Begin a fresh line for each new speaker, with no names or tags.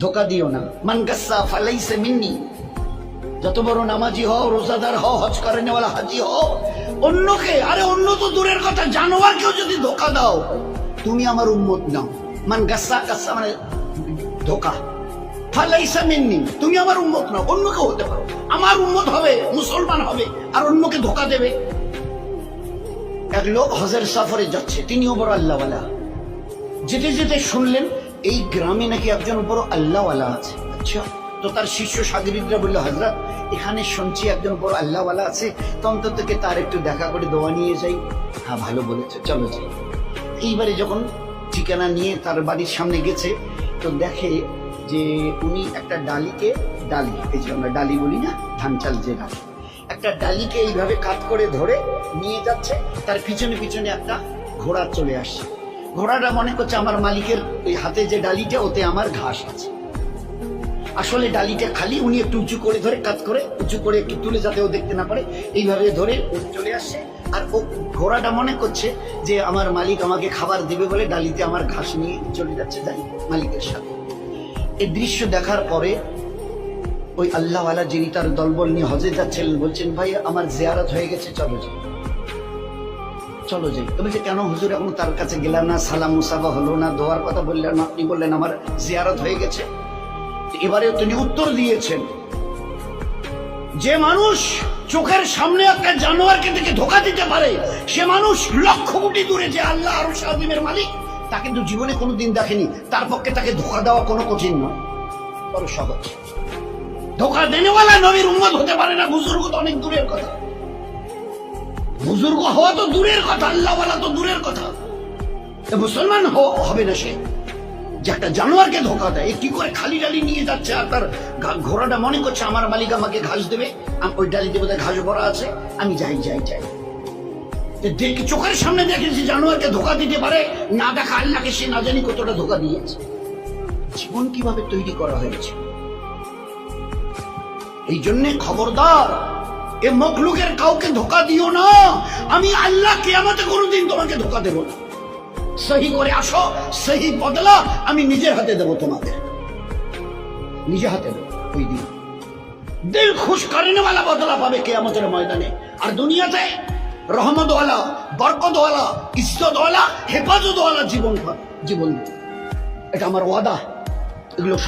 ধোকা দিও না। মান গাসসা ফালাইসা মিন্নি, যত বড় নামাজি হও, রোজাদার হও, হজ করে নেওয়ালা হাজি হও, অন্যকে, আরে অন্য তো দূরের কথা, জানোয়ারকেও যদি ধোকা দাও, তুমি আমার উম্মত নাও। মান গাসসা, গাসসা মানে ধোকা, ফালাইসা মিন্নি, তুমি আমার উম্মত নাও। অন্যকে হতে পারো, আমার উম্মত হবে, মুসলমান হবে, আর অন্যকে ধোকা দেবে। এক লোক হজের সফরে যাচ্ছে, তিনিও বড় আল্লাহওয়ালা। যেতে যেতে শুনলেন এই গ্রামে নাকি একজন বড় আল্লাহওয়ালা আছে। আচ্ছা, তো তার শিষ্য সাগরিদরা বললো, হযরত এখানে শুনছি একজন বড় আল্লাহওয়ালা আছে, তো অন্তত তার একটু দেখা করে দোয়া নিয়ে যাই। হ্যাঁ, ভালো বলেছে, চলো যাই। এইবারে যখন ঠিকানা নিয়ে তার বাড়ির সামনে গেছে, তো দেখে যে উনি একটা ডালিকে, ডালি এই যে আমরা ডালি বলি না, ধান চাল যে ডালি, একটা ডালিকে এইভাবে কাত করে ধরে নিয়ে যাচ্ছে। তার পিছনে পিছনে একটা ঘোড়া চলে আসছে। ঘোড়াটা মনে করছে আমার মালিকের ওই হাতে যে ডালিটা, ওতে আমার ঘাস আছে। আসলে ডালিটা খালি, উনি একটু উঁচু করে ধরে, কাত করে উঁচু করে একটু তুলে, যাতে ও দেখতে না পারে, এইভাবে ধরে চলে আসছে। আর ও ঘোড়াটা মনে করছে যে আমার মালিক আমাকে খাবার দেবে বলে ডালিতে আমার ঘাস নিয়ে চলে যাচ্ছে, যাই মালিকের সাথে। এই দৃশ্য দেখার পরে ওই আল্লাহওয়ালা যিনি তার দলবল নিয়ে হজে যাচ্ছিলেন বলছেন, ভাই আমার জিয়ারত হয়ে গেছে, চলো যাই, চলো যাই। তো বলছে, কেন হুজুর, এখন তার কাছে গেলাম না, সালাম মুসাফা হলো না, দোয়ার কথা বললেন না, আপনি বললেন আমার জিয়ারত হয়ে গেছে। এবারে তিনি উত্তর দিয়েছেন, যে মানুষ চোখের সামনে একটা জানোয়ারকে দেখে ধোকা দিতে পারে, সে মানুষ লক্ষ কোটি দূরে যে আল্লাহ আরশ আযীমের মালিক, তা কিন্তু জীবনে কোনোদিন দেখেনি। তার পক্ষে তাকে ধোকা দেওয়া কোনো কঠিন নয়, বড় সহজ। ধোকা দেনেওয়ালা নবীর উম্মত হতে পারে না, বুজুর্গ তো অনেক দূরের কথা, বুজুর্গ হওয়া তো দূরের কথা, আল্লাহওয়ালা তো দূরের কথা। মুসলমান হবে না সে, যে একটা জানোয়ারকে ধোকা দেয়। কি করে খালি ডালি নিয়ে যাচ্ছে, আর তার ঘোড়াটা মনে করছে আমার মালিক আমাকে ঘাস দেবে, ওই ডালিতে বোধহয় ঘাস ভরা আছে, আমি যাই যাই যাই। চোখের সামনে দেখেছি জানোয়ারকে ধোকা দিতে পারে, না দেখা আল্লাহকে সে না জানি কতটা ধোকা দিয়েছে। জীবন কিভাবে তৈরি করা হয়েছে। এই জন্যে খবরদার, এ মখলুকের কাউকে ধোকা দিও না। আমি আল্লাহ কিয়ামতে কোনোদিন তোমাকে ধোকা দেব না। সহি করে আসো, সহি বদলা আমি নিজের হাতে দেবো তোমাকে, নিজে হাতে দেবো। ওই দিন দিল খুশ করেনেওয়ালা বদলা পাবে কিয়ামতের ময়দানে। আর দুনিয়াতে রহমতওয়ালা, বরকতওয়ালা, ইজ্জতওয়ালা, হেফাজতওয়ালা জীবন, এটা আমার ওয়াদা। এগুলো